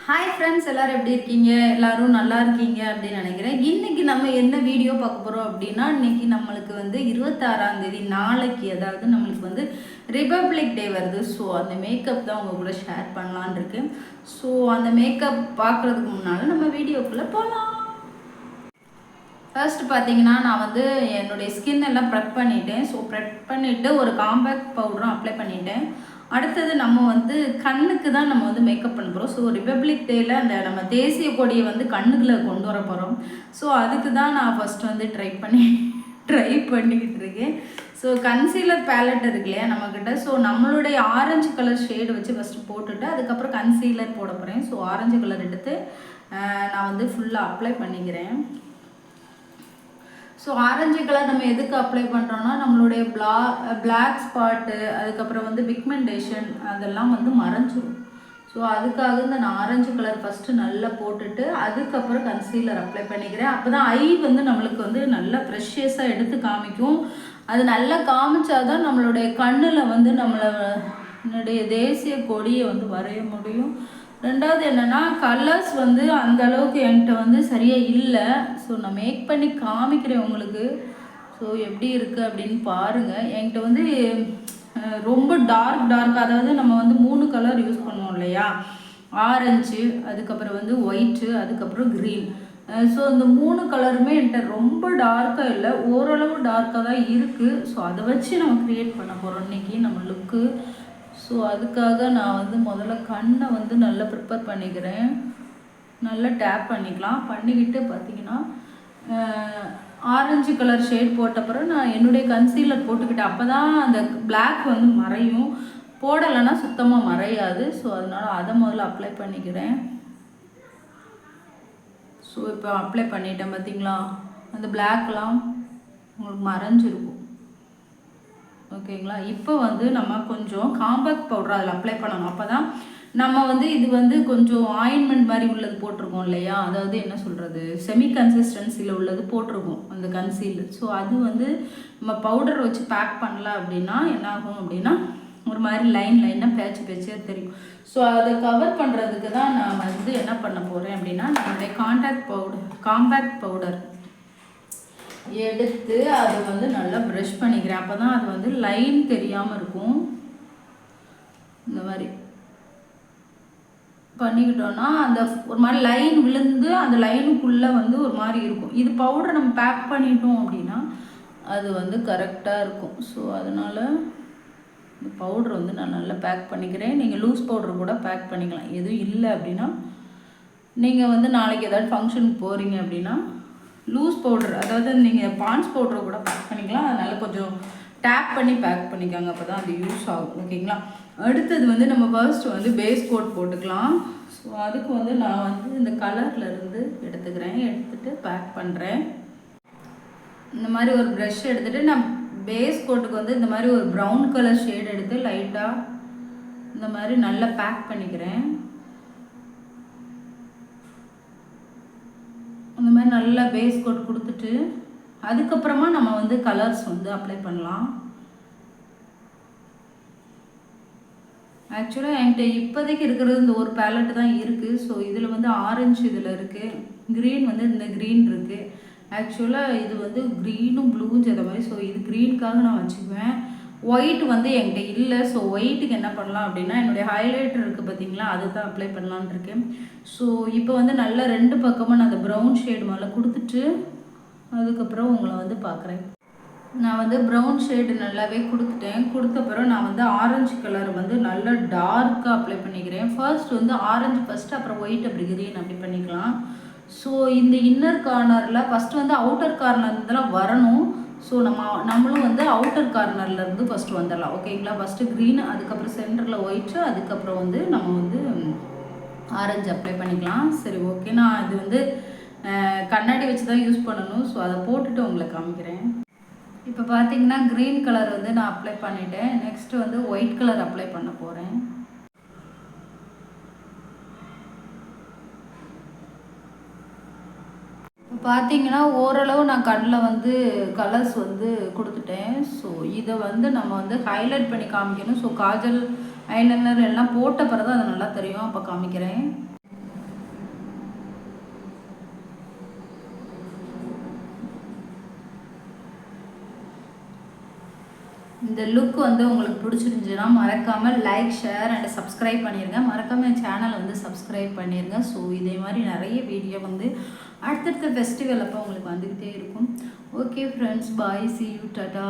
Hi friends, எல்லோரும் எப்படி இருக்கீங்க? எல்லோரும் நல்லா இருக்கீங்க அப்படின்னு நினைக்கிறேன். இன்றைக்கி நம்ம என்ன வீடியோ பார்க்க போகிறோம் அப்படின்னா, இன்றைக்கி நம்மளுக்கு வந்து 26ஆம் தேதி நாளைக்கு, அதாவது நம்மளுக்கு வந்து ரிபப்ளிக் டே வருது. ஸோ அந்த மேக்கப் தான் உங்கள் கூட ஷேர் பண்ணலான் இருக்கேன். ஸோ அந்த மேக்கப் பார்க்குறதுக்கு முன்னால் நம்ம வீடியோக்குள்ளே போகலாம். ஃபர்ஸ்ட் பார்த்தீங்கன்னா, நான் வந்து என்னுடைய ஸ்கின் எல்லாம் ப்ரெப் பண்ணிட்டேன். ஸோ ப்ரெப் பண்ணிவிட்டு ஒரு காம்பேக்ட் பவுடரும் அப்ளை பண்ணிட்டேன். அடுத்தது நம்ம வந்து கண்ணுக்கு தான் நம்ம வந்து மேக்கப் பண்ண போகிறோம். ஸோ ரிபப்ளிக் டேயில் அந்த நம்ம தேசிய கொடியை வந்து கண்ணுக்குள்ளே கொண்டு வர போகிறோம். ஸோ அதுக்கு தான் நான் ஃபஸ்ட் வந்து ட்ரை பண்ணிக்கிட்டு இருக்கேன். ஸோ கன்சீலர் பேலட் இருக்கு இல்லையா நம்மக்கிட்ட. ஸோ நம்மளுடைய ஆரஞ்சு கலர் ஷேடு வச்சு ஃபஸ்ட்டு போட்டுட்டு அதுக்கப்புறம் கன்சீலர் போட போகிறேன். ஸோ ஆரஞ்சு கலர் எடுத்து நான் வந்து ஃபுல்லாக அப்ளை பண்ணிக்கிறேன். ஸோ ஆரஞ்சு கலர் நம்ம எதுக்கு அப்ளை பண்ணுறோன்னா, நம்மளுடைய பிளாக் ஸ்பாட்டு, அதுக்கப்புறம் வந்து பிக்மெண்டேஷன் அதெல்லாம் வந்து மறைஞ்சிடும். ஸோ அதுக்காக நான் ஆரஞ்சு கலர் ஃபஸ்ட்டு நல்லா போட்டுட்டு அதுக்கப்புறம் கன்சீலர் அப்ளை பண்ணிக்கிறேன். அப்போ தான் ஐ வந்து நம்மளுக்கு வந்து நல்லா ப்ரெஷியஸாக எடுத்து காமிக்கும். அது நல்லா காமிச்சாதான் நம்மளுடைய கண்ணில் வந்து நம்மளுடைய தேசிய கொடியை வந்து வரைய முடியும். ரெண்டாவது என்னென்னா, கலர்ஸ் வந்து அந்த அளவுக்கு என்கிட்ட வந்து சரியாக இல்லை. ஸோ நான் மேக் பண்ணி காமிக்கிறேன் உங்களுக்கு. ஸோ எப்படி இருக்குது அப்படின்னு பாருங்கள். என்கிட்ட வந்து ரொம்ப டார்க் அதாவது நம்ம வந்து 3 கலர் யூஸ் பண்ணுவோம் இல்லையா, ஆரஞ்சு, அதுக்கப்புறம் வந்து ஒயிட்டு, அதுக்கப்புறம் க்ரீன். ஸோ இந்த 3 கலருமே என்கிட்ட ரொம்ப டார்க்காக இல்லை, ஓரளவு டார்க்காக தான் இருக்குது. ஸோ அதை வச்சு நம்ம க்ரியேட் பண்ண போகிறோம் இன்றைக்கி நம்ம லுக்கு. ஸோ அதுக்காக நான் வந்து முதல்ல கண்ணை வந்து நல்லா ப்ரிப்பேர் பண்ணிக்கிறேன். நல்லா டேப் பண்ணிக்கலாம். பண்ணிக்கிட்டு பார்த்தீங்கன்னா, ஆரஞ்சு கலர் ஷேட் போட்டப்புறம் நான் என்னுடைய கன்சீலர் போட்டுக்கிட்டேன். அப்போ தான் அந்த பிளாக் வந்து மறையும். போடலைன்னா சுத்தமாக மறையாது. ஸோ அதனால் அதை முதல்ல அப்ளை பண்ணிக்கிறேன். ஸோ இப்போ அப்ளை பண்ணிட்டேன். பார்த்தீங்களா, அந்த பிளாக்லாம் உங்களுக்கு மறைஞ்சிருக்கும். ஓகேங்களா. இப்போ வந்து நம்ம கொஞ்சம் காம்பேக்ட் பவுடர் அதில் அப்ளை பண்ணணும். அப்போ தான் நம்ம வந்து இது வந்து கொஞ்சம் ஆயின்மெண்ட் மாதிரி உள்ளது போட்டிருக்கோம் இல்லையா, அதாவது என்ன சொல்கிறது, செமி கன்சிஸ்டன்சியில் உள்ளது போட்டிருக்கோம் அந்த கன்சீலர். ஸோ அது வந்து நம்ம பவுடர் வச்சு பேக் பண்ணல அப்படின்னா என்னாகும் அப்படின்னா, ஒரு மாதிரி லைனாக பேச்சியாக தெரியும். ஸோ அதை கவர் பண்ணுறதுக்கு தான் நான் வந்து என்ன பண்ண போகிறேன் அப்படின்னா, நம்மளுடைய காம்பேக்ட் பவுடர் எடுத்து அதை வந்து நல்லா ப்ரஷ் பண்ணிக்கிறேன். அப்போ தான் அது வந்து லைன் தெரியாமல் இருக்கும். இந்த மாதிரி பண்ணிக்கிட்டோன்னா அந்த ஒரு மாதிரி லைன் விழுந்து அந்த லைனுக்குள்ளே வந்து ஒரு மாதிரி இருக்கும். இது பவுடர் நம்ம பேக் பண்ணிட்டோம் அப்படின்னா அது வந்து கரெக்டாக இருக்கும். ஸோ அதனால் இந்த பவுடர் வந்து நான் நல்லா பேக் பண்ணிக்கிறேன். நீங்கள் லூஸ் பவுடர் கூட பேக் பண்ணிக்கலாம். எதுவும் இல்லை அப்படின்னா, நீங்கள் வந்து நாளைக்கு ஏதாவது ஃபங்க்ஷனுக்கு போகிறீங்க அப்படின்னா லூஸ் பவுடர், அதாவது நீங்கள் பான்ஸ் பவுடரை கூட பேக் பண்ணிக்கலாம். அதனால் கொஞ்சம் டேப் பண்ணி பேக் பண்ணிக்கோங்க. அப்போ தான் அது யூஸ் ஆகும். ஓகேங்களா. அடுத்தது வந்து நம்ம ஃபர்ஸ்ட் வந்து பேஸ் கோட் போட்டுக்கலாம். ஸோ அதுக்கு வந்து நான் வந்து இந்த கலர்லேருந்து எடுத்துகிட்டு பேக் பண்ணுறேன். இந்த மாதிரி ஒரு ப்ரஷ் எடுத்துகிட்டு நான் பேஸ் கோட்டுக்கு வந்து இந்த மாதிரி ஒரு ப்ரௌன் கலர் ஷேட் எடுத்து லைட்டாக இந்த மாதிரி நல்லா பேக் பண்ணிக்கிறேன். இந்த மாதிரி நல்லா பேஸ் கோட் கொடுத்துட்டு அதுக்கப்புறமா நம்ம வந்து கலர்ஸ் வந்து அப்ளை பண்ணலாம். ஆக்சுவலாக என்கிட்ட இப்போதைக்கு இருக்கிறது இந்த ஒரு பேலட் தான் இருக்குது. ஸோ இதில் வந்து ஆரஞ்சு இதில் இருக்குது, க்ரீன் வந்து இந்த க்ரீன் இருக்குது. ஆக்சுவலாக இது வந்து க்ரீனும் ப்ளூவும் சேர்ந்த மாதிரி. ஸோ இது க்ரீனுக்காக நான் வச்சுக்குவேன். ஒயிட் வந்து என்கிட்ட இல்லை. ஸோ ஒயிட்டுக்கு என்ன பண்ணலாம் அப்படின்னா, என்னுடைய ஹைலைட்டர் இருக்குது பார்த்தீங்களா, அது தான் அப்ளை பண்ணலான்னு இருக்கேன். ஸோ இப்போ வந்து நல்லா 2 பக்கமும் நான் அந்த ப்ரௌன் ஷேடு மேலே கொடுத்துட்டு அதுக்கப்புறம் உங்களை வந்து பார்க்குறேன். நான் வந்து ப்ரௌன் ஷேடு நல்லாவே கொடுத்தப்பறம் நான் வந்து ஆரஞ்சு கலர் வந்து நல்லா டார்க்காக அப்ளை பண்ணிக்கிறேன். ஃபர்ஸ்ட் வந்து ஆரஞ்சு ஃபஸ்ட்டு, அப்புறம் ஒயிட், அப்படி க்ரீன் அப்படி பண்ணிக்கலாம். ஸோ இந்த இன்னர் கார்னரில் ஃபஸ்ட்டு வந்து அவுட்டர் கார்னர்லாம் வரணும். ஸோ நம்மளும் வந்து அவுட்டர் கார்னர்லேருந்து ஃபஸ்ட்டு வந்துடலாம். ஓகேங்களா. ஃபஸ்ட்டு க்ரீன், அதுக்கப்புறம் சென்டரில் ஒயிட்டு, அதுக்கப்புறம் வந்து நம்ம வந்து ஆரஞ்சு அப்ளை பண்ணிக்கலாம். சரி, ஓகே. நான் இது வந்து கண்ணாடி வச்சு தான் யூஸ் பண்ணணும். ஸோ அதை போட்டுட்டு உங்களை காமிக்கிறேன். இப்போ பார்த்தீங்கன்னா க்ரீன் கலர் வந்து நான் அப்ளை பண்ணிட்டேன். நெக்ஸ்ட்டு வந்து ஒயிட் கலர் அப்ளை பண்ண போகிறேன். பார்த்தீங்கன்னா ஓரளவு நான் கண்ணில் வந்து கலர்ஸ் வந்து கொடுத்துட்டேன். ஸோ இதை வந்து நம்ம வந்து ஹைலைட் பண்ணி காமிக்கணும். ஸோ காஜல், ஐலைனர் எல்லாம் போட்ட பிறகு அது நல்லா தெரியும். அப்போ காமிக்கிறேன். இந்த லுக் வந்து உங்களுக்கு பிடிச்சிருந்துச்சுன்னா மறக்காமல் லைக் ஷேர் அண்ட் சப்ஸ்கிரைப் பண்ணிடுங்க. மறக்காமல் என் சேனலை வந்து சப்ஸ்கிரைப் பண்ணிடுங்க. ஸோ இதே மாதிரி நிறைய வீடியோ வந்து அடுத்தடுத்த ஃபெஸ்டிவல் அப்போ உங்களுக்கு வந்துக்கிட்டே இருக்கும். Okay friends, bye, see you, Tata.